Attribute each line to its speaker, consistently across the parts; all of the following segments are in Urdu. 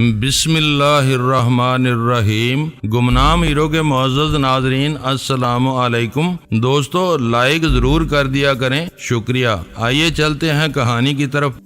Speaker 1: بسم اللہ الرحمن الرحیم۔ گمنام ہیرو کے معزز ناظرین السلام علیکم۔ دوستو لائک ضرور کر دیا کریں، شکریہ۔ آئیے چلتے ہیں کہانی کی طرف۔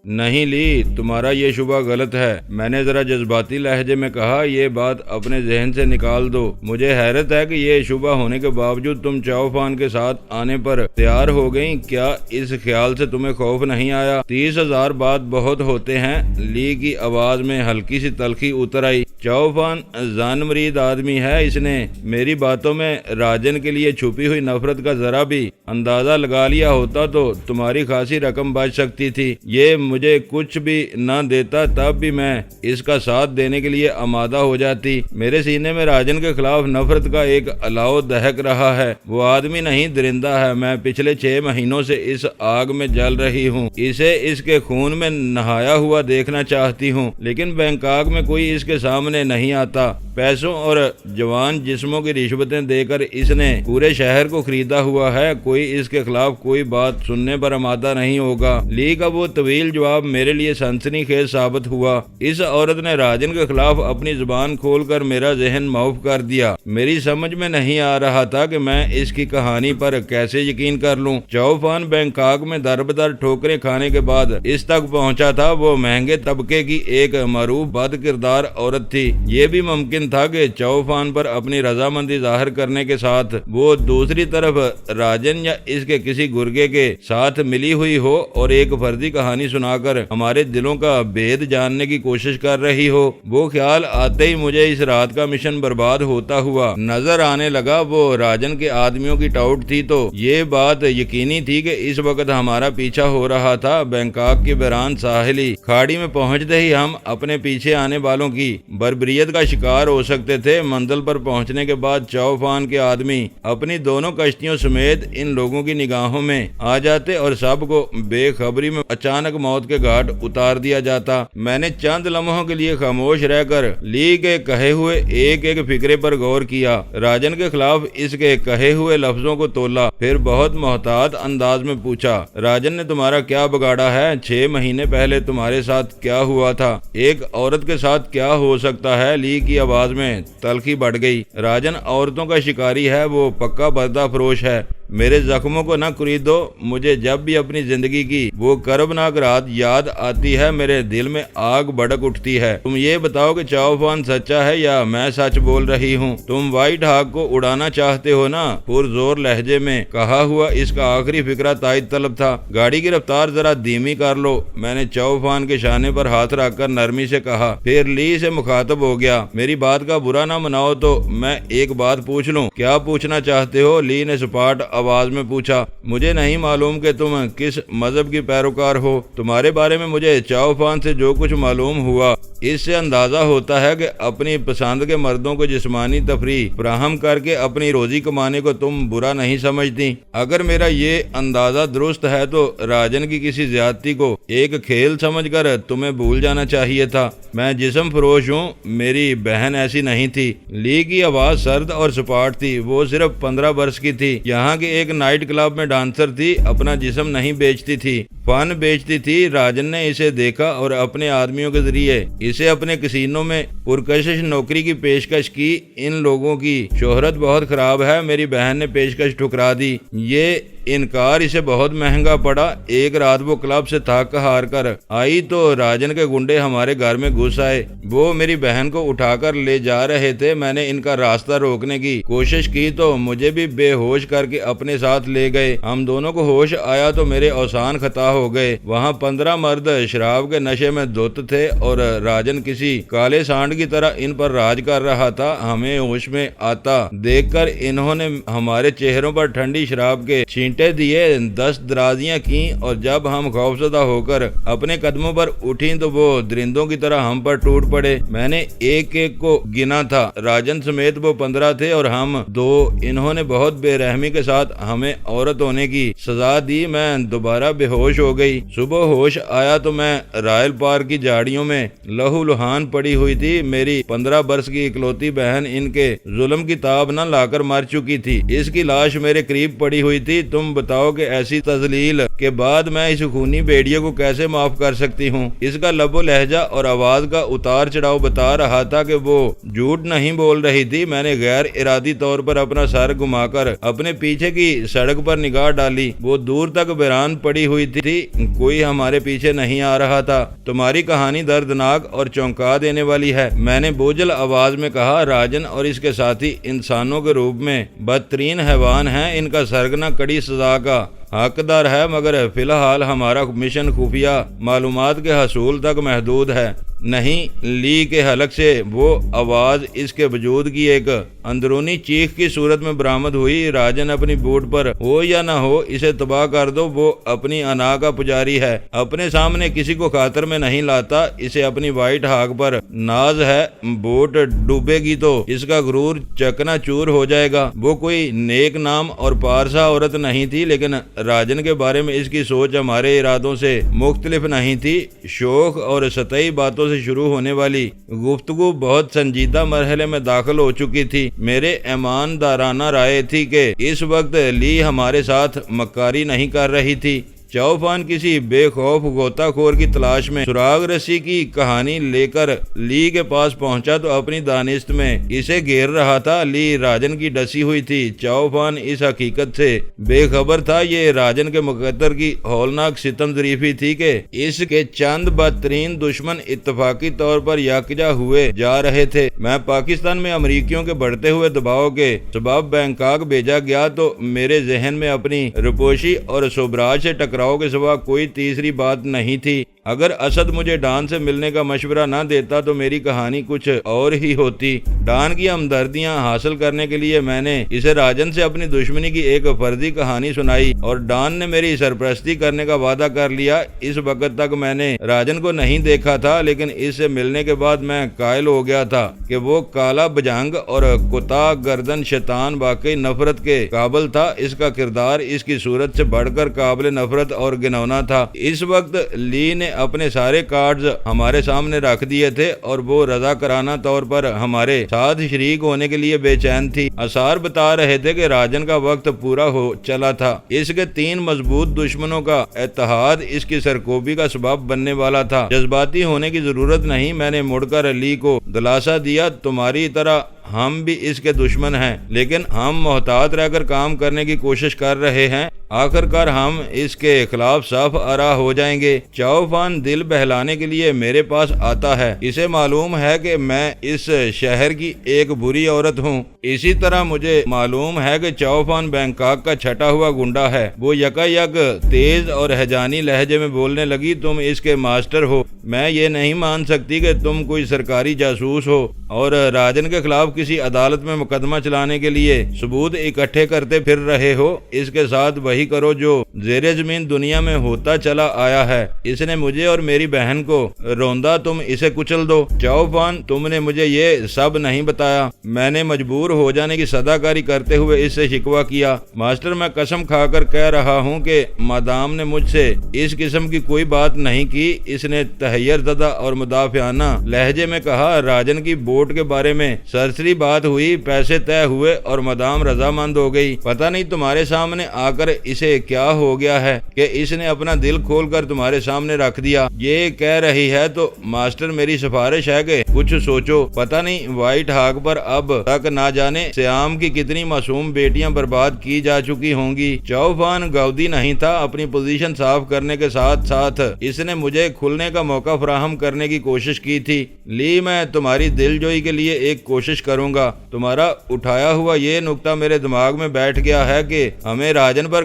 Speaker 1: نہیں لی، تمہارا یہ شبہ غلط ہے، میں نے ذرا جذباتی لہجے میں کہا، یہ بات اپنے ذہن سے نکال دو۔ مجھے حیرت ہے کہ یہ شبہ ہونے کے باوجود تم چاؤ فان کے ساتھ آنے پر تیار ہو گئیں۔ کیا اس خیال سے تمہیں خوف نہیں آیا؟ 30,000 بات بہت ہوتے ہیں۔ لی کی آواز میں ہلکی سی تلخی اتر آئی۔ چاؤ فان جان مرید آدمی ہے، اس نے میری باتوں میں راجن کے لیے چھپی ہوئی نفرت کا ذرا بھی اندازہ لگا لیا ہوتا تو تمہاری خاصی رقم بچ سکتی تھی۔ یہ مجھے کچھ بھی نہ دیتا تب بھی میں اس کا ساتھ دینے کے لیے آمادہ ہو جاتی۔ میرے سینے میں راجن کے خلاف نفرت کا ایک الاؤ دہک رہا ہے۔ وہ آدمی نہیں، درندہ ہے۔ میں پچھلے 6 مہینوں سے اس آگ میں جل رہی ہوں، اسے اس کے خون میں نہایا ہوا دیکھنا چاہتی ہوں، لیکن بینکاک میں کوئی اس کے سامنے نہیں آتا۔ پیسوں اور جوان جسموں کی رشوتیں دے کر اس نے پورے شہر کو خریدا ہوا ہے۔ کوئی اس کے خلاف کوئی بات سننے پر آمادہ نہیں ہوگا۔ لی کا وہ طویل جواب میرے لیے سنسنی خیز ثابت ہوا۔ اس عورت نے راجن کے خلاف اپنی زبان کھول کر میرا ذہن معاف کر دیا۔ میری سمجھ میں نہیں آ رہا تھا کہ میں اس کی کہانی پر کیسے یقین کر لوں۔ چاؤ فان بینکاک میں در بدر ٹھوکریں کھانے کے بعد اس تک پہنچا تھا۔ وہ مہنگے طبقے کی ایک معروف بد کردار عورت تھی۔ یہ بھی ممکن تھا کہ چاؤ فان پر اپنی رضامندی ظاہر کرنے کے ساتھ وہ دوسری طرف راجن یا اس کے کسی گرگے کے ساتھ ملی ہوئی ہو اور ایک فرضی کہانی سنا کر ہمارے دلوں کا بھید جاننے کی کوشش کر رہی ہو۔ وہ خیال آتے ہی مجھے اس رات کا مشن برباد ہوتا ہوا نظر آنے لگا۔ وہ راجن کے آدمیوں کی ٹاؤٹ تھی تو یہ بات یقینی تھی کہ اس وقت ہمارا پیچھا ہو رہا تھا۔ بینکاک کی ویران ساحلی کھاڑی میں پہنچتے ہی ہم اپنے پیچھے آنے والوں کی بربریت کا شکار ہو سکتے تھے۔ منزل پر پہنچنے کے بعد چاؤ فان کے آدمی اپنی دونوں کشتیوں سمیت ان لوگوں کی نگاہوں میں آ جاتے اور سب کو بے خبری میں اچانک موت کے گھاٹ اتار دیا جاتا۔ میں نے چند لمحوں کے لیے خاموش رہ کر لی کے کہے ہوئے ایک ایک فکرے پر غور کیا، راجن کے خلاف اس کے کہے ہوئے لفظوں کو تولا، پھر بہت محتاط انداز میں پوچھا، راجن نے تمہارا کیا بگاڑا ہے؟ 6 مہینے پہلے تمہارے ساتھ کیا ہوا تھا؟ ایک عورت کے ساتھ کیا ہو سکتا ہے؟ لی کی آواز میں تلخی بڑھ گئی۔ راجن عورتوں کا شکاری ہے، وہ پکا پردہ فروش ہے۔ میرے زخموں کو نہ خریدو۔ مجھے جب بھی اپنی زندگی کی وہ کربناک رات یاد آتی ہے میرے دل میں آگ بھڑک اٹھتی ہے۔ تم یہ بتاؤ کہ چاؤ فان سچا ہے یا میں سچ بول رہی ہوں؟ تم وائٹ ہاک کو اڑانا چاہتے ہو نا؟ پرزور لہجے میں کہا ہوا اس کا آخری فقرہ تائید طلب تھا۔ گاڑی کی رفتار ذرا دھیمی کر لو، میں نے چاؤ فان کے شانے پر ہاتھ رکھ کر نرمی سے کہا، پھر لی سے مخاطب ہو گیا، میری بات کا برا نہ مناؤ تو میں ایک بات پوچھ لوں؟ کیا پوچھنا چاہتے ہو؟ لی نے سپاٹ آواز میں پوچھا۔ مجھے نہیں معلوم کہ تم کس مذہب کی پیروکار ہو۔ تمہارے بارے میں مجھے چاؤ فان سے جو کچھ معلوم ہوا اس سے اندازہ ہوتا ہے کہ اپنی پسند کے مردوں کو جسمانی تفریح فراہم کر کے اپنی روزی کمانے کو تم برا نہیں سمجھتی۔ اگر میرا یہ اندازہ درست ہے تو راجن کی کسی زیادتی کو ایک کھیل سمجھ کر تمہیں بھول جانا چاہیے تھا۔ میں جسم فروش ہوں، میری بہن ایسی نہیں تھی۔ لی کی آواز سرد اور سپاٹ تھی۔ وہ صرف 15 برس کی تھی، یہاں کے ایک نائٹ کلب میں ڈانسر تھی، اپنا جسم نہیں بیچتی تھی، فن بیچتی تھی۔ راجن نے اسے دیکھا اور اپنے آدمیوں کے ذریعے اسے اپنے کسینوں میں پرکشش نوکری کی پیشکش کی۔ ان لوگوں کی شہرت بہت خراب ہے۔ میری بہن نے پیشکش ٹھکرا دی۔ یہ انکار اسے بہت مہنگا پڑا۔ ایک رات وہ کلب سے تھک ہار کر آئی تو راجن کے گنڈے ہمارے گھر میں گھس آئے۔ وہ میری بہن کو اٹھا کر لے جا رہے تھے۔ میں نے ان کا راستہ روکنے کی کوشش کی تو مجھے بھی بے ہوش کر کے اپنے ساتھ لے گئے۔ ہم دونوں کو ہوش آیا تو میرے اوسان خطا ہو گئے۔ وہاں 15 مرد شراب کے نشے میں دھت تھے اور راجن کسی کالے سانڈ کی طرح ان پر راج کر رہا تھا۔ ہمیں ہوش میں آتا دیکھ کر انہوں نے ہمارے چہروں پر ٹھنڈی شراب کے چھینٹے دیے، 10 درازیاں کیں اور جب ہم خوفزدہ ہو کر اپنے قدموں پر اٹھیں تو وہ درندوں کی طرح ہم پر ٹوٹ پڑے۔ پڑے۔ میں نے ایک ایک کو گنا تھا، راجن سمیت وہ 15 تھے اور ہم 2۔ انہوں نے بہت بے رحمی کے ساتھ ہمیں عورت ہونے کی سزا دی۔ میں دوبارہ بے ہوش ہو گئی۔ صبح ہوش آیا تو میں رائل پارک کی جھاڑیوں میں لہو لہان پڑی ہوئی تھی۔ میری 15 برس کی اکلوتی بہن ان کے ظلم کی تاب نہ لا کر مر چکی تھی۔ اس کی لاش میرے قریب پڑی ہوئی تھی۔ تم بتاؤ کہ ایسی تذلیل کے بعد میں اس خونی بھیڑیے کو کیسے معاف کر سکتی ہوں؟ اس کا لب و لہجہ اور آواز کا اتار چڑھاؤ بتا رہا تھا کہ وہ جھوٹ نہیں بول رہی تھی۔ میں نے غیر ارادی طور پر اپنا سر گھما کر اپنے پیچھے کی سڑک پر نگاہ ڈالی۔ وہ دور تک ویران پڑی ہوئی تھی، کوئی ہمارے پیچھے نہیں آ رہا تھا۔ تمہاری کہانی دردناک اور چونکا دینے والی ہے، میں نے بوجھل آواز میں کہا۔ راجن اور اس کے ساتھی انسانوں کے روپ میں بدترین حیوان ہیں۔ ان کا سرگنا کڑی سزا کا حقدار ہے، مگر فی الحال ہمارا مشن خفیہ معلومات کے حصول تک محدود ہے۔ نہیں، لی کے حلق سے وہ آواز اس کے وجود کی ایک اندرونی چیخ کی صورت میں برآمد ہوئی۔ راجن اپنی بوٹ پر ہو یا نہ ہو اسے تباہ کر دو، وہ اپنی انا کا پجاری ہے، اپنے سامنے کسی کو خاطر میں نہیں لاتا۔ اسے اپنی وائٹ ہاک پر ناز ہے، بوٹ ڈوبے گی تو اس کا غرور چکنا چور ہو جائے گا۔ وہ کوئی نیک نام اور پارسا عورت نہیں تھی، لیکن راجن کے بارے میں اس کی سوچ ہمارے ارادوں سے مختلف نہیں تھی۔ شوق اور سطحی باتوں سے شروع ہونے والی گفتگو بہت سنجیدہ مرحلے میں داخل ہو چکی تھی۔ میرے ایماندارانہ رائے تھی کہ اس وقت لی ہمارے ساتھ مکاری نہیں کر رہی تھی۔ چاؤفان کسی بے خوف غوطہ خور کی تلاش میں سراغ رسی کی کہانی لے کر لی کے پاس پہنچا تو اپنی دانست میں اسے گھیر رہا تھا۔ لی راجن کی ڈسی ہوئی تھی، چاؤفان اس حقیقت سے بے خبر تھا۔ یہ راجن کے مقدر کی ہولناک ستم ظریفی تھی کہ اس کے چند بدترین دشمن اتفاقی طور پر یکجا ہوئے جا رہے تھے۔ میں پاکستان میں امریکیوں کے بڑھتے ہوئے دباؤ کے سبب بینکاک بھیجا گیا تو میرے ذہن میں اپنی رپوشی اور سوبراج سے ٹکراؤ کے سوا کوئی تیسری بات نہیں تھی۔ اگر اسد مجھے ڈان سے ملنے کا مشورہ نہ دیتا تو میری کہانی کچھ اور ہی ہوتی۔ ڈان کی ہمدردیاں حاصل کرنے کے لیے میں نے اسے راجن سے اپنی دشمنی کی ایک فرضی کہانی سنائی اور ڈان نے میری سرپرستی کرنے کا وعدہ کر لیا۔ اس وقت تک میں نے راجن کو نہیں دیکھا تھا، لیکن اس سے ملنے کے بعد میں قائل ہو گیا تھا کہ وہ کالا بجنگ اور کتا گردن شیطان واقعی نفرت کے قابل تھا۔ اس کا کردار اس کی صورت سے بڑھ کر قابل نفرت اور گنونا تھا۔ اس وقت لی نے اپنے سارے کارڈز ہمارے سامنے رکھ دیے تھے اور وہ رضاکارانہ طور پر ہمارے ساتھ شریک ہونے کے لیے بے چین تھی۔ آثار بتا رہے تھے کہ راجن کا وقت پورا ہو چلا تھا۔ اس کے 3 مضبوط دشمنوں کا اتحاد اس کی سرکوبی کا سبب بننے والا تھا۔ جذباتی ہونے کی ضرورت نہیں، میں نے مڑ کر لی کو دلاسا دیا، تمہاری طرح ہم بھی اس کے دشمن ہیں، لیکن ہم محتاط رہ کر کام کرنے کی کوشش کر رہے ہیں۔ آخر کار ہم اس کے خلاف صاف آرا ہو جائیں گے۔ چاؤفان دل بہلانے کے لیے میرے پاس آتا ہے، اسے معلوم ہے کہ میں اس شہر کی ایک بری عورت ہوں۔ اسی طرح مجھے معلوم ہے کہ چاؤفان بینکاک کا چھٹا ہوا گنڈا ہے۔ وہ یکا یک تیز اور ہجانی لہجے میں بولنے لگی، تم اس کے ماسٹر ہو۔ میں یہ نہیں مان سکتی کہ تم کوئی سرکاری جاسوس ہو اور راجن کے خلاف کسی عدالت میں مقدمہ چلانے کے لیے ثبوت اکٹھے کرتے پھر رہے ہو۔ اس کے ساتھ وہی کرو جو زیر زمین دنیا میں ہوتا چلا آیا ہے۔ اس نے مجھے اور میری بہن کو روندا، تم اسے کچل دو۔ چاؤفان، تم نے مجھے یہ سب نہیں بتایا۔ میں نے مجبور ہو جانے کی صداکاری کرتے ہوئے اس سے شکوہ کیا۔ ماسٹر، میں قسم کھا کر کہہ رہا ہوں کہ مادام نے مجھ سے اس قسم کی کوئی بات نہیں کی۔ اس نے تحیر زدہ اور مدافعانہ لہجے میں کہا، راجن کی بوٹ کے بارے میں سرسری بات ہوئی، پیسے طے ہوئے اور مدام رضامند ہو گئی۔ پتہ نہیں تمہارے سامنے آ کر اسے کیا ہو گیا ہے کہ اس نے اپنا دل کھول کر تمہارے سامنے رکھ دیا۔ یہ کہہ رہی ہے تو ماسٹر میری سفارش ہے کہ کچھ سوچو۔ پتہ نہیں وائٹ ہاک پر اب تک نہ جانے سیام کی کتنی معصوم بیٹیاں برباد کی جا چکی ہوں گی۔ چاؤفان گاؤدی نہیں تھا۔ اپنی پوزیشن صاف کرنے کے ساتھ ساتھ اس نے مجھے کھلنے کا موقع فراہم کرنے کی کوشش کی تھی۔ لی، میں تمہاری دل جوئی کے لیے ایک کوشش کروں گا۔ تمہارا اٹھایا ہوا یہ نقطہ میرے دماغ میں بیٹھ گیا ہے کہ ہمیں راجن پر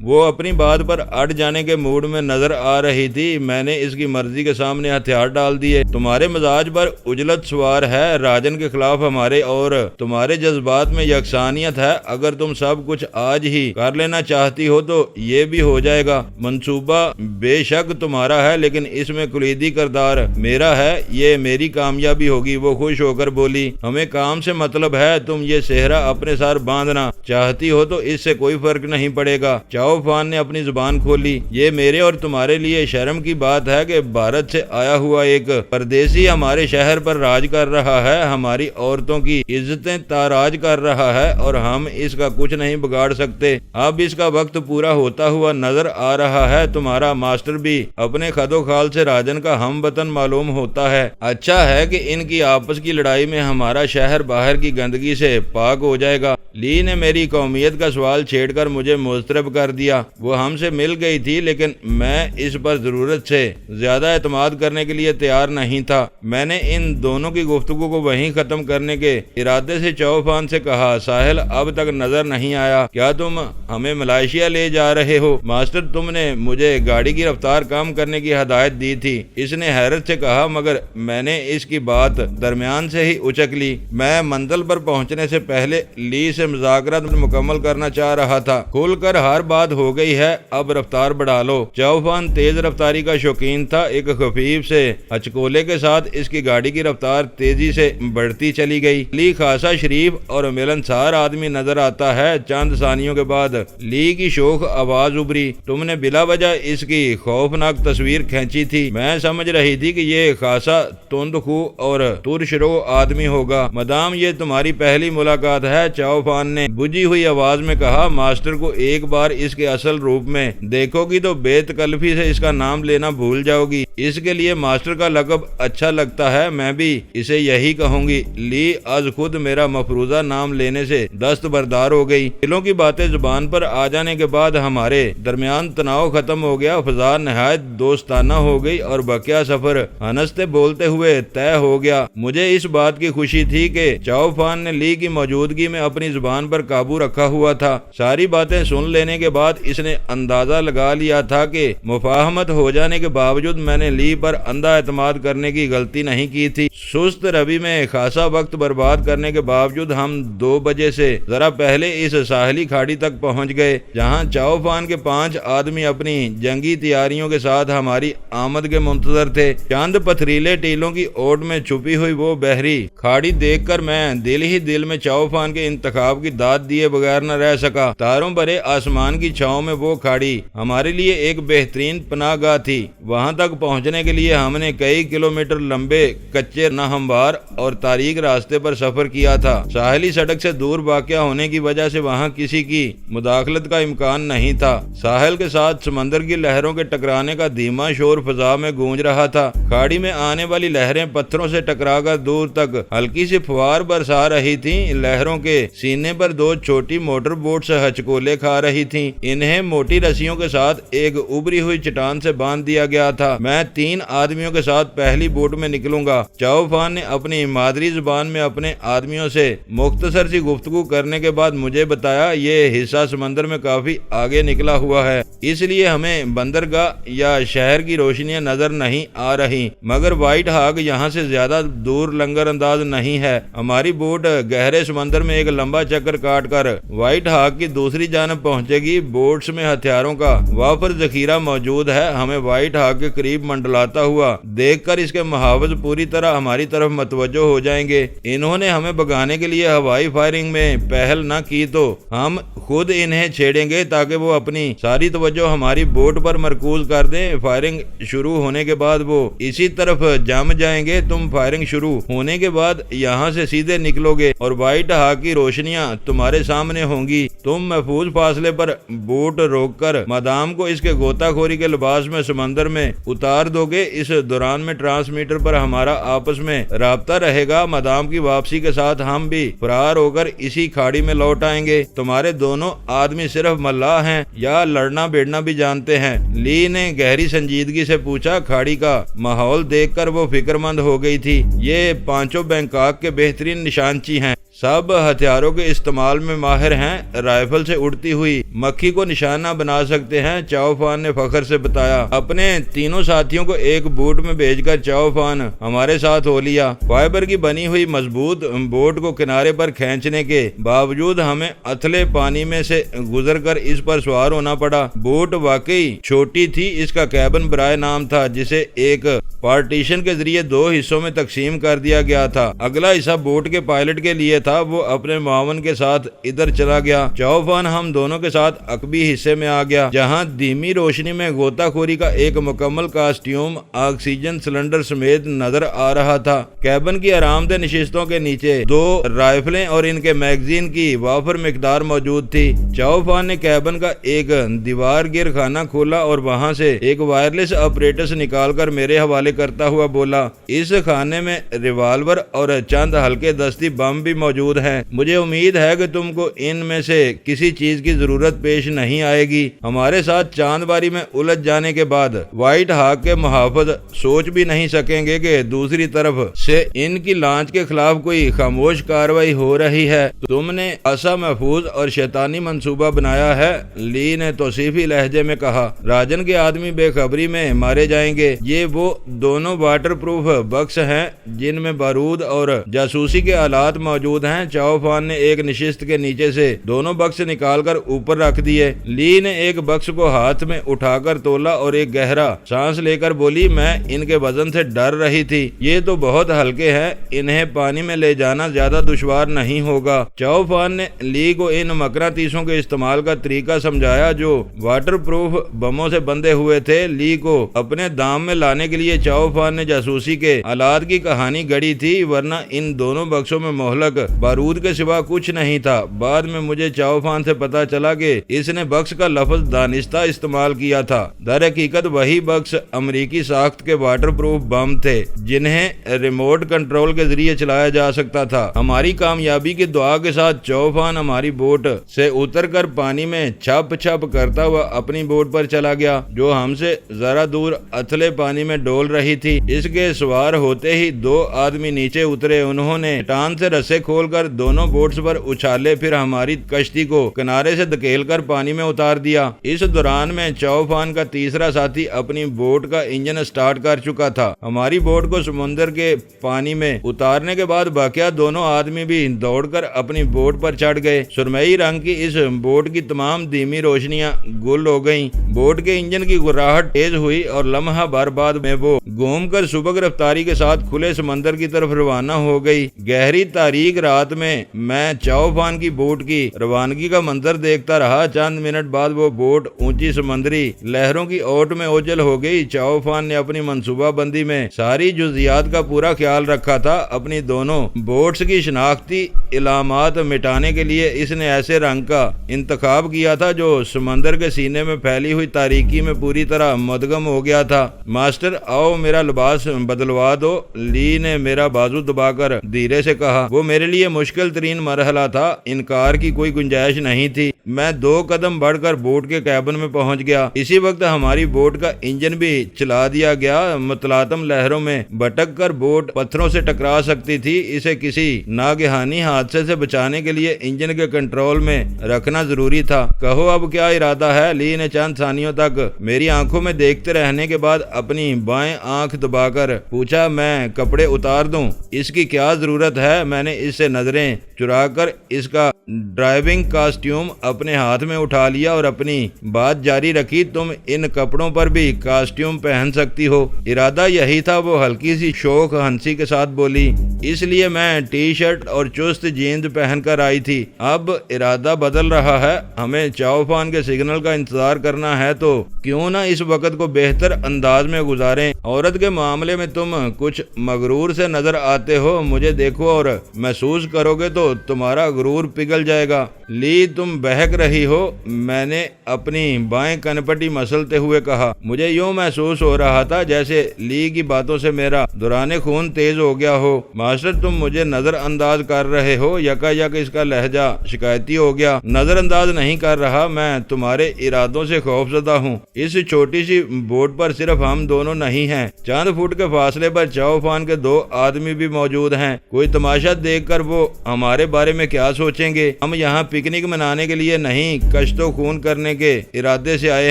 Speaker 1: وہ اپنی بات پر اڑ جانے کے موڈ میں نظر آ رہی تھی۔ میں نے اس کی مرضی کے سامنے ہتھیار ڈال دیے۔ تمہارے مزاج پر اجلت سوار ہے، راجن کے خلاف ہمارے اور تمہارے جذبات میں یکسانیت ہے۔ اگر تم سب کچھ آج ہی کر لینا چاہتی ہو تو یہ بھی ہو جائے گا۔ منصوبہ بے شک تمہارا ہے لیکن اس میں کلیدی کردار میرا ہے، یہ میری کامیابی ہوگی۔ وہ خوش ہو کر بولی، ہمیں کام سے مطلب ہے، تم یہ صحرا اپنے ساتھ باندھنا چاہتی ہو تو اس سے کوئی فرق نہیں پڑے گا۔ چاؤ فان نے اپنی زبان کھولی، یہ میرے اور تمہارے لیے شرم کی بات ہے کہ بھارت سے آیا ہوا ایک پردیسی ہمارے شہر پر راج کر رہا ہے، ہماری عورتوں کی عزتیں تاراج کر رہا ہے اور ہم اس کا کچھ نہیں بگاڑ سکتے۔ اب اس کا وقت پورا ہوتا ہوا نظر آ رہا ہے۔ تمہارا ماسٹر بھی اپنے خد و خال سے راجن کا ہم وطن معلوم ہوتا ہے۔ اچھا ہے کہ ان کی آپس کی لڑائی میں ہمارا شہر باہر کی گندگی سے پاک ہو جائے گا۔ لی نے میری قومیت کا سوال چھیڑ کر مجھے مضطرب کر دیا۔ وہ ہم سے مل گئی تھی لیکن میں اس پر ضرورت سے زیادہ اعتماد کرنے کے لیے تیار نہیں تھا۔ میں نے ان دونوں کی گفتگو کو وہیں ختم کرنے کے ارادے سے چاؤ فان سے کہا، ساحل اب تک نظر نہیں آیا، کیا تم ہمیں ملائیشیا لے جا رہے ہو؟ ماسٹر، تم نے مجھے گاڑی کی رفتار کم کرنے کی ہدایت دی تھی، اس نے حیرت سے کہا، مگر میں نے اس کی بات درمیان سے ہی اچک لی۔ میں منزل پر پہنچنے سے پہلے لی سے مذاکرات مکمل کرنا چاہ رہا تھا۔ کھول کر ہر بات ہو گئی ہے، اب رفتار بڑھا لو۔ چاؤ فان تیز رفتاری کا شوقین تھا۔ ایک خفیف سے ہچکولے کے ساتھ اس کی گاڑی کی رفتار تیزی سے بڑھتی چلی گئی۔ لی خاصا شریف اور ملنسار آدمی نظر آتا ہے۔ چند ثانیوں کے بعد لی کی شوخ آواز ابھری، تم نے بلا وجہ اس کی خوفناک تصویر کھینچی تھی۔ میں سمجھ رہی تھی کہ یہ خاصا تند خو اور ترشرو آدمی ہوگا۔ مدام، یہ تمہاری پہلی ملاقات ہے، چاؤ فان نے بجھی ہوئی آواز میں کہا۔ ماسٹر کو ایک بار اس کے اصل روپ میں دیکھو گی تو بے تکلفی سے اس کا نام لینا بھول جاؤ گی۔ اس کے لیے ماسٹر کا لقب اچھا لگتا ہے، میں بھی اسے یہی کہوں گی۔ لی از خود میرا مفروضہ نام لینے سے دستبردار ہو گئی۔ دلوں کی باتیں زبان پر آ جانے کے بعد ہمارے درمیان تناؤ ختم ہو گیا، فضا نہایت دوستانہ ہو گئی اور بقیہ سفر ہنستے بولتے ہوئے طے ہو گیا۔ مجھے اس بات کی خوشی تھی کہ چاؤ فان نے لی کی موجودگی میں اپنی زبان پر قابو رکھا ہوا تھا۔ ساری باتیں سن لینے کے بعد اس نے اندازہ لگا لیا تھا کہ مفاہمت ہو جانے کے باوجود میں نے لی پر اندھا اعتماد کرنے کی غلطی نہیں کی تھی۔ سست روی میں خاصا وقت برباد کرنے کے باوجود ہم 2 بجے سے ذرا پہلے اس ساحلی کھاڑی تک پہنچ گئے جہاں چاؤ فان کے 5 آدمی اپنی جنگی تیاریوں کے ساتھ ہماری آمد کے منتظر تھے۔ چاند پتھریلے ٹیلوں کی اوٹ میں چھپی ہوئی وہ بحری کھاڑی دیکھ کر میں دل ہی دل میں چاؤ فان کے انتخاب کی داد دیے بغیر نہ رہ سکا۔ تاروں بھرے آسمان کی چھاؤں میں وہ کھاڑی ہمارے لیے ایک بہترین پناہ گاہ تھی۔ وہاں تک پہنچنے کے لیے ہم نے کئی کلومیٹر لمبے کچے ناہموار اور تاریک راستے پر سفر کیا تھا۔ ساحلی سڑک سے دور واقع ہونے کی وجہ سے وہاں کسی کی مداخلت کا امکان نہیں تھا۔ ساحل کے ساتھ سمندر کی لہروں کے ٹکرانے کا دھیما شور فضا میں گونج رہا تھا۔ کھاڑی میں آنے والی لہریں پتھروں سے ٹکرا کر دور تک ہلکی سی فوار برسا رہی تھیں۔ لہروں کے سینے پر 2 چھوٹی موٹر بوٹس ہچکولے کھا رہی تھیں۔ انہیں موٹی رسیوں کے ساتھ ایک ابری ہوئی چٹان سے باندھ دیا گیا تھا۔ میں 3 آدمیوں کے ساتھ پہلی بوٹ میں نکلوں گا۔ چاؤ فان نے اپنی مادری زبان میں اپنے آدمیوں سے مختصر سی گفتگو کرنے کے بعد مجھے بتایا، یہ حصہ سمندر میں کافی آگے نکلا ہوا ہے، اس لیے ہمیں بندرگاہ یا شہر کی روشنیاں نظر نہیں آ رہی، مگر وائٹ ہاگ یہاں سے زیادہ دور لنگر انداز نہیں ہے۔ ہماری بوٹ گہرے سمندر میں ایک لمبا چکر کاٹ کر وائٹ ہاگ کی دوسری جانب پہنچے گی۔ بوٹس میں ہتھیاروں کا وافر ذخیرہ موجود ہے۔ ہمیں وائٹ ہاگ کے قریب منڈلاتا ہوا دیکھ کر اس کے محافظ پوری طرح ہماری طرف متوجہ ہو جائیں گے۔ انہوں نے ہمیں بگانے کے لیے ہوائی فائرنگ میں پہل نہ کی تو ہم خود انہیں چھیڑیں گے تاکہ وہ اپنی ساری توجہ ہماری بوٹ پر مرکوز کر دیں۔ فائرنگ شروع ہونے کے بعد وہ اسی طرف جم جائیں گے۔ تم فائرنگ شروع ہونے کے بعد یہاں سے سیدھے نکلو گے اور وائٹ ہاگ کی روشنیاں تمہارے سامنے ہوں گی۔ تم محفوظ فاصلے پر بوٹ روک کر مدام کو اس کے غوطہ خوری کے لباس میں سمندر میں اتار دو گے۔ اس دوران میں ٹرانسمیٹر پر ہمارا آپس میں رابطہ رہے گا۔ مدام کی واپسی کے ساتھ ہم بھی فرار ہو کر اسی کھاڑی میں لوٹ آئیں گے۔ تمہارے دونوں آدمی صرف ملاح ہیں یا لڑنا بیڑنا بھی جانتے ہیں؟ لی نے گہری سنجیدگی سے پوچھا۔ کھاڑی کا ماحول دیکھ کر وہ فکر مند ہو گئی تھی۔ یہ 5 بینکاک کے بہترین نشانچی ہیں، سب ہتھیاروں کے استعمال میں ماہر ہیں، رائفل سے اڑتی ہوئی مکھی کو نشانہ بنا سکتے ہیں، چاؤ فان نے فخر سے بتایا۔ اپنے تینوں ساتھیوں کو ایک بوٹ میں بھیج کر چاؤ فان ہمارے ساتھ ہو لیا۔ فائبر کی بنی ہوئی مضبوط بوٹ کو کنارے پر کھینچنے کے باوجود ہمیں اتھلے پانی میں سے گزر کر اس پر سوار ہونا پڑا۔ بوٹ واقعی چھوٹی تھی، اس کا کیبن برائے نام تھا جسے ایک پارٹیشن کے ذریعے دو حصوں میں تقسیم کر دیا گیا تھا۔ اگلا حصہ بوٹ کے پائلٹ کے لیے تھا، وہ اپنے معاون کے ساتھ ادھر چلا گیا۔ چاؤ فان ہم دونوں کے ساتھ عقبی حصے میں آ گیا جہاں دھیمی روشنی میں غوطہ خوری کا ایک مکمل کاسٹیوم آکسیجن سلنڈر سمیت نظر آ رہا تھا۔ کیبن کی آرام دہ نشستوں کے نیچے دو رائفلیں اور ان کے میگزین کی وافر مقدار موجود تھی۔ چاؤ فان نے کیبن کا ایک دیوار گیر خانہ کھولا اور وہاں سے ایک وائرلیس آپریٹس نکال کر میرے حوالے کرتا ہوا بولا، اس خانے میں ریوالور اور چند ہلکے دستی بم بھی موجود ہیں۔ مجھے امید ہے کہ تم کو ان میں سے کسی چیز کی ضرورت پیش نہیں آئے گی۔ ہمارے ساتھ چاند باری میں الجھ جانے کے بعد وائٹ ہاک کے محافظ سوچ بھی نہیں سکیں گے کہ دوسری طرف سے ان کی لانچ کے خلاف کوئی خاموش کارروائی ہو رہی ہے۔ تم نے ایسا محفوظ اور شیطانی منصوبہ بنایا ہے، لی نے توصیفی لہجے میں کہا۔ راجن کے آدمی بے خبری میں مارے جائیں گے۔ یہ وہ دونوں واٹر پروف بکس ہیں جن میں بارود اور جاسوسی کے آلات موجود ہیں۔ چاؤ فان نے ایک نشست کے نیچے سے دونوں بکس نکال کر اوپر رکھ دیے۔ لی نے ایک بکس کو ہاتھ میں اٹھا کر تولا اور ایک گہرا سانس لے کر بولی، میں ان کے وزن سے ڈر رہی تھی، یہ تو بہت ہلکے ہیں، انہیں پانی میں لے جانا زیادہ دشوار نہیں ہوگا۔ چاؤ فان نے لی کو ان مقناطیسوں کے استعمال کا طریقہ سمجھایا جو واٹر پروف بموں سے بندھے ہوئے تھے۔ لی کو اپنے دام میں لانے کے لیے چاؤ فان نے جاسوسی کے آلات کی کہانی گڑی تھی، ورنہ ان دونوں بکسوں میں مہلک بارود کے سوا کچھ نہیں تھا۔ بعد میں مجھے چاؤ فان سے پتا چلا کہ اس نے بکس کا لفظ دانستہ استعمال کیا تھا۔ در حقیقت وہی بکس امریکی ساخت کے واٹر پروف بم تھے جنہیں ریموٹ کنٹرول کے ذریعے چلایا جا سکتا تھا۔ ہماری کامیابی کی دعا کے ساتھ چاؤ فان ہماری بوٹ سے اتر کر پانی میں چھپ چھپ کرتا ہوا اپنی بوٹ پر چلا گیا جو ہم سے ذرا دور اتھلے پانی میں ڈول رہی تھی۔ اس کے سوار ہوتے ہی دو آدمی نیچے اترے، انہوں نے ٹان سے رسے کھول کر دونوں بوٹس پر اچھالے، پھر ہماری کشتی کو کنارے سے دھکیل کر پانی میں اتار دیا۔ اس دوران میں چاؤ فان کا تیسرا ساتھی اپنی بوٹ کا انجن سٹارٹ کر چکا تھا۔ ہماری بوٹ کو سمندر کے پانی میں اتارنے کے بعد باقیہ دونوں آدمی بھی دوڑ کر اپنی بوٹ پر چڑھ گئے۔ سرمئی رنگ کی اس بوٹ کی تمام دھیمی روشنیاں گل ہو گئیں۔ بوٹ کے انجن کی گراہٹ تیز ہوئی اور لمحہ بھر بعد میں وہ گھوم کر سبک رفتاری کے ساتھ کھلے سمندر کی طرف روانہ ہو گئی۔ گہری تاریک رات میں چاؤ فان کی بوٹ کی روانگی کا منظر دیکھتا رہا۔ چند منٹ بعد وہ بوٹ اونچی سمندری لہروں کی اوٹ میں اوجل ہو گئی۔ چاؤ فان نے اپنی منصوبہ بندی میں ساری جزیات کا پورا خیال رکھا تھا۔ اپنی دونوں بوٹس کی شناختی علامات مٹانے کے لیے اس نے ایسے رنگ کا انتخاب کیا تھا جو سمندر کے سینے میں پھیلی ہوئی تاریکی میں پوری طرح مدغم ہو گیا تھا۔ ماسٹر آؤ میرا لباس بدلوا دو، لی نے میرا بازو دبا کر دھیرے سے کہا۔ وہ میرے لیے مشکل ترین مرحلہ تھا، انکار کی کوئی گنجائش نہیں تھی۔ میں 2 قدم بڑھ کر بوٹ کے کیبن میں پہنچ گیا۔ اسی وقت ہماری بوٹ کا انجن بھی چلا دیا گیا۔ متلاطم لہروں میں بھٹک کر بوٹ پتھروں سے ٹکرا سکتی تھی۔ اسے کسی ناگہانی حادثے سے بچانے کے لیے انجن کے کنٹرول میں رکھنا ضروری تھا۔ کہو اب کیا ارادہ ہے؟ لی نے چند ثانیوں تک میری آنکھوں میں دیکھتے رہنے کے بعد اپنی بائیں آنکھ دبا کر پوچھا، میں کپڑے اتار دوں؟ اس کی کیا ضرورت ہے؟ میں نے اس سے نظریں چرا کر اس کا ڈرائیونگ کاسٹیوم اپنے ہاتھ میں اٹھا لیا اور اپنی بات جاری رکھی، تم ان کپڑوں پر بھی کاسٹیوم پہن سکتی ہو۔ ارادہ یہی تھا، وہ ہلکی سی شوخ ہنسی کے ساتھ بولی، اس لیے میں ٹی شرٹ اور چست جینز پہن کر آئی تھی۔ اب ارادہ بدل رہا ہے، ہمیں چاؤ فان کے سگنل کا انتظار کرنا ہے، تو کیوں نہ اس وقت کو بہتر انداز میں گزاریں۔ عورت کے معاملے میں تم کچھ مغرور سے نظر آتے ہو، مجھے دیکھو اور محسوس کرو گے تو تمہارا غرور پگھل جائے گا۔ لی تم بہک چہک رہی ہو؟ میں نے اپنی بائیں کنپٹی مسلتے ہوئے کہا۔ مجھے یوں محسوس ہو رہا تھا جیسے لی کی باتوں سے میرا دوران خون تیز ہو گیا ہو۔ ماسٹر تم مجھے نظر انداز کر رہے ہو؟ یکا یک اس کا لہجہ شکایتی ہو گیا۔ نظر انداز نہیں کر رہا، میں تمہارے ارادوں سے خوف زدہ ہوں۔ اس چھوٹی سی بوٹ پر صرف ہم دونوں نہیں ہیں، چند فٹ کے فاصلے پر چاؤفان کے 2 آدمی بھی موجود ہیں۔ کوئی تماشا دیکھ کر وہ ہمارے بارے میں کیا سوچیں گے؟ ہم یہاں پکنک منانے کے لیے نہیں، کشت و خون کرنے کے ارادے سے آئے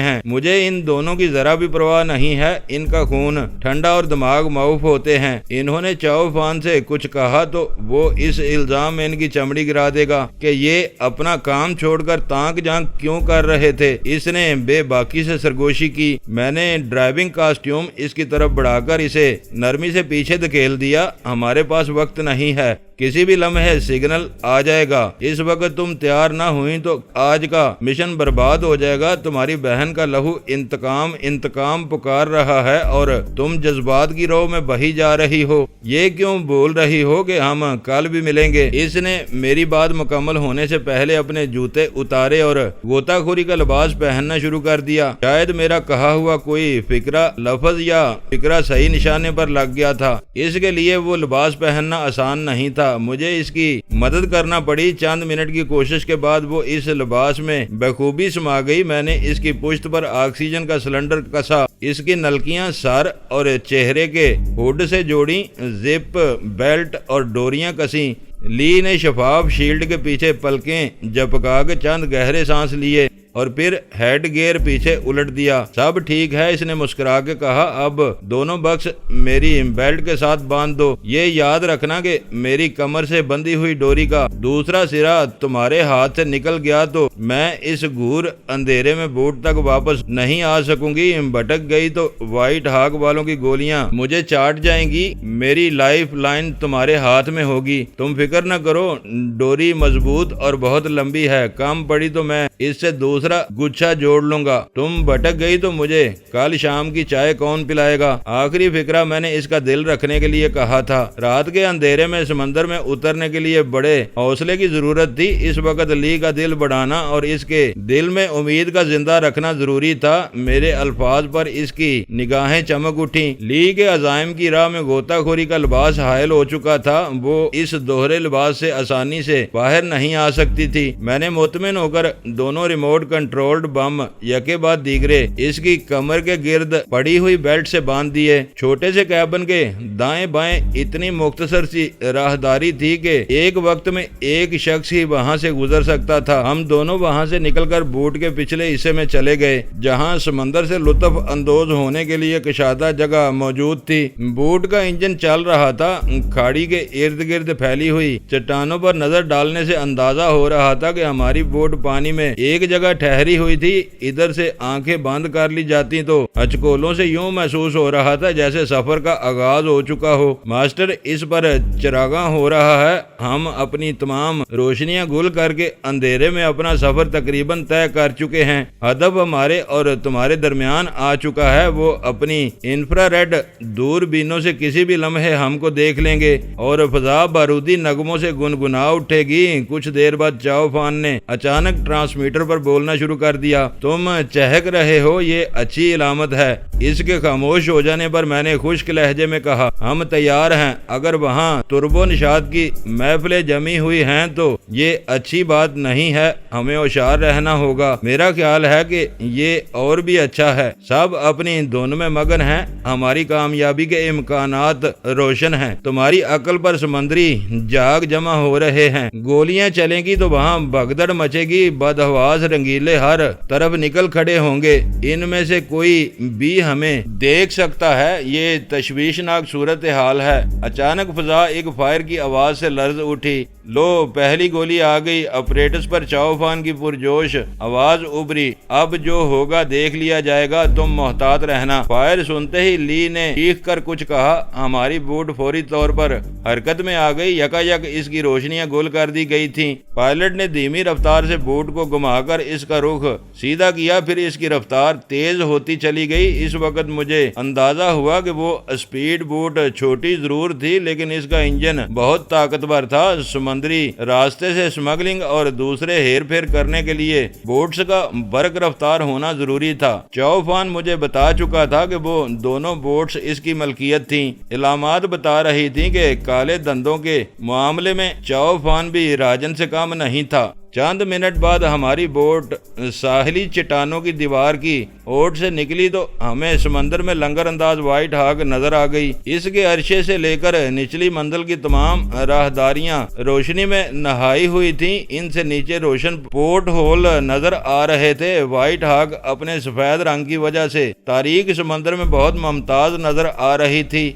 Speaker 1: ہیں۔ مجھے ان دونوں کی ذرا بھی پرواہ نہیں ہے، ان کا خون ٹھنڈا اور دماغ معاف ہوتے ہیں۔ انہوں نے چاؤفان سے کچھ کہا تو وہ اس الزام میں ان کی چمڑی گرا دے گا کہ یہ اپنا کام چھوڑ کر تانک جھانک کیوں کر رہے تھے۔ اس نے بے باکی سے سرگوشی کی۔ میں نے ڈرائیونگ کاسٹیوم اس کی طرف بڑھا کر اسے نرمی سے پیچھے دھکیل دیا۔ ہمارے پاس وقت نہیں ہے، کسی بھی لمحے سگنل آ جائے گا۔ اس وقت تم تیار نہ ہوئی تو آج کا مشن برباد ہو جائے گا۔ تمہاری بہن کا لہو انتقام پکار رہا ہے اور تم جذبات کی رو میں بہی جا رہی ہو۔ یہ کیوں بول رہی ہو کہ ہم کل بھی ملیں گے؟ اس نے میری بات مکمل ہونے سے پہلے اپنے جوتے اتارے اور غوطہ خوری کا لباس پہننا شروع کر دیا۔ شاید میرا کہا ہوا کوئی فکرہ لفظ یا فکرہ صحیح نشانے پر لگ گیا تھا، اس کے لیے وہ لباس پہننا آسان نہیں تھا۔ مجھے اس کی مدد کرنا پڑی۔ چند منٹ کی کوشش کے بعد وہ اس لباس میں بخوبی سما گئی۔ میں نے اس کی پشت پر آکسیجن کا سلنڈر کسا، اس کی نلکیاں سر اور چہرے کے ہوڈ سے جوڑی، زپ بیلٹ اور ڈوریاں کسیں۔ لی نے شفاف شیلڈ کے پیچھے پلکیں جھپکا کے چند گہرے سانس لیے اور پھر ہیڈ گیئر پیچھے الٹ دیا۔ سب ٹھیک ہے، اس نے مسکرا کے کہا۔ اب دونوں بکس میری بیلٹ کے ساتھ باندھ دو۔ یہ یاد رکھنا کہ میری کمر سے بندھی ہوئی ڈوری کا دوسرا سرا تمہارے ہاتھ سے نکل گیا تو میں اس گور اندھیرے میں بوٹ تک واپس نہیں آ سکوں گی۔ بھٹک گئی تو وائٹ ہاک والوں کی گولیاں مجھے چاٹ جائیں گی۔ میری لائف لائن تمہارے ہاتھ میں ہوگی، تم فکر نہ کرو۔ ڈوری مضبوط اور بہت لمبی ہے، کم پڑی تو میں اس سے دوسرا گچھا جوڑ لوں گا۔ تم بھٹک گئی تو مجھے کل شام کی چائے کون پلائے گا؟ آخری فکرہ میں نے اس کا دل رکھنے کے لیے کہا تھا۔ رات کے اندھیرے میں سمندر میں اترنے کے لیے بڑے حوصلے کی ضرورت تھی۔ اس وقت لی کا دل بڑھانا اور اس کے دل میں امید کا زندہ رکھنا ضروری تھا۔ میرے الفاظ پر اس کی نگاہیں چمک اٹھیں۔ لی کے عزائم کی راہ میں غوطہ خوری کا لباس حائل ہو چکا تھا۔ وہ اس دوہرے لباس سے آسانی سے باہر نہیں آ سکتی تھی۔ میں نے مطمئن ہو کر دونوں ریموٹ کنٹرولڈ بم یکے بعد دیگرے اس کی کمر کے گرد پڑی ہوئی بیلٹ سے باندھ دیے۔ چھوٹے سے کیبن کے دائیں بائیں اتنی مختصر سی راہداری تھی کہ ایک وقت میں ایک شخص ہی وہاں سے گزر سکتا تھا۔ ہم دونوں وہاں سے نکل کر بوٹ کے پچھلے حصے میں چلے گئے، جہاں سمندر سے لطف اندوز ہونے کے لیے کشادہ جگہ موجود تھی۔ بوٹ کا انجن چل رہا تھا۔ کھاڑی کے ارد گرد پھیلی ہوئی چٹانوں پر نظر ڈالنے سے اندازہ ہو رہا تھا کہ ہماری بوٹ پانی میں ایک جگہ ٹھہری ہوئی تھی۔ ادھر سے آنکھیں بند کر لی جاتی تو ہچکولوں سے یوں محسوس ہو رہا تھا جیسے سفر کا آغاز ہو چکا ہو۔ ماسٹر اس پر چراغاں ہو رہا ہے۔ ہم اپنی تمام روشنیاں گل کر کے اندھیرے میں اپنا سفر تقریباً طے کر چکے ہیں۔ ہدف ہمارے اور تمہارے درمیان آ چکا ہے۔ وہ اپنی انفرا ریڈ دور بینوں سے کسی بھی لمحے ہم کو دیکھ لیں گے اور فضا بارودی نغموں سے گنگنا اٹھے گی۔ کچھ دیر بعد چاؤفان نے اچانک ٹرانسمیٹر پر بولنا شروع کر دیا۔ تم چہک رہے ہو، یہ اچھی علامت ہے۔ اس کے خاموش ہو جانے پر میں نے خشک لہجے میں کہا، ہم تیار ہیں۔ اگر وہاں تربو نشاد کی محفلیں جمی ہوئی ہیں تو یہ اچھی بات نہیں ہے، ہمیں ہوشیار رہنا ہوگا۔ میرا خیال ہے کہ یہ اور بھی اچھا ہے۔ سب اپنی دھن میں مگن ہیں، ہماری کامیابی کے امکانات روشن ہیں۔ تمہاری عقل پر سمندری جاگ جمع ہو رہے ہیں۔ گولیاں چلیں گی تو وہاں بھگدڑ مچے گی، بدحواس رنگیلے ہر طرف نکل کھڑے ہوں گے، ان میں سے کوئی بھی ہمیں دیکھ سکتا ہے۔ یہ تشویشناک صورتحال ہے۔ اچانک فضا ایک فائر کی آواز سے لرز اٹھی۔ لو، پہلی گولی آ گئی۔ اپریٹس پر چاؤفان کی پرجوش آواز ابری۔ اب جو ہوگا دیکھ لیا جائے گا، تم محتاط رہنا۔ فائر سنتے ہی لی نے چیخ کر کچھ کہا۔ ہماری بوٹ فوری طور پر حرکت میں آ گئی۔ یکا یک اس کی روشنیاں گل کر دی گئی تھیں۔ پائلٹ نے دھیمی رفتار سے بوٹ کو گھما کر اس کا رخ سیدھا کیا، پھر اس کی رفتار تیز ہوتی چلی گئی۔ اس وقت مجھے اندازہ ہوا کہ وہ اسپیڈ بوٹ چھوٹی ضرور تھی لیکن اس کا انجن بہت طاقتور تھا۔ سمندری راستے سے اسمگلنگ اور دوسرے ہیر پھیر کرنے کے لیے بوٹس کا برق رفتار ہونا ضروری تھا۔ چوفان مجھے بتا چکا تھا کہ وہ دونوں بوٹس اس کی ملکیت تھیں۔ علامات بتا رہی تھیں کہ کالے دندوں کے معاملے میں چوفان بھی راجن سے کم نہیں تھا۔ چند منٹ بعد ہماری بوٹ ساحلی چٹانوں کی دیوار کی اوٹ سے نکلی تو ہمیں سمندر میں لنگر انداز وائٹ ہاگ نظر آ گئی۔ اس کے عرصے سے لے کر نچلی منزل کی تمام راہداریاں روشنی میں نہائی ہوئی تھیں۔ ان سے نیچے روشن پورٹ ہول نظر آ رہے تھے۔ وائٹ ہاگ اپنے سفید رنگ کی وجہ سے تاریک سمندر میں بہت ممتاز نظر آ رہی تھی۔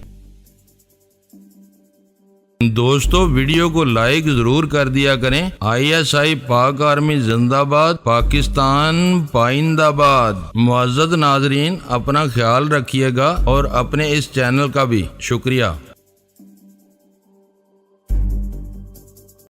Speaker 1: دوستو ویڈیو کو لائک ضرور کر دیا کریں۔ ISI پاک آرمی زندہ باد، پاکستان پائندہ باد۔ معزز ناظرین، اپنا خیال رکھیے گا اور اپنے اس چینل کا بھی شکریہ۔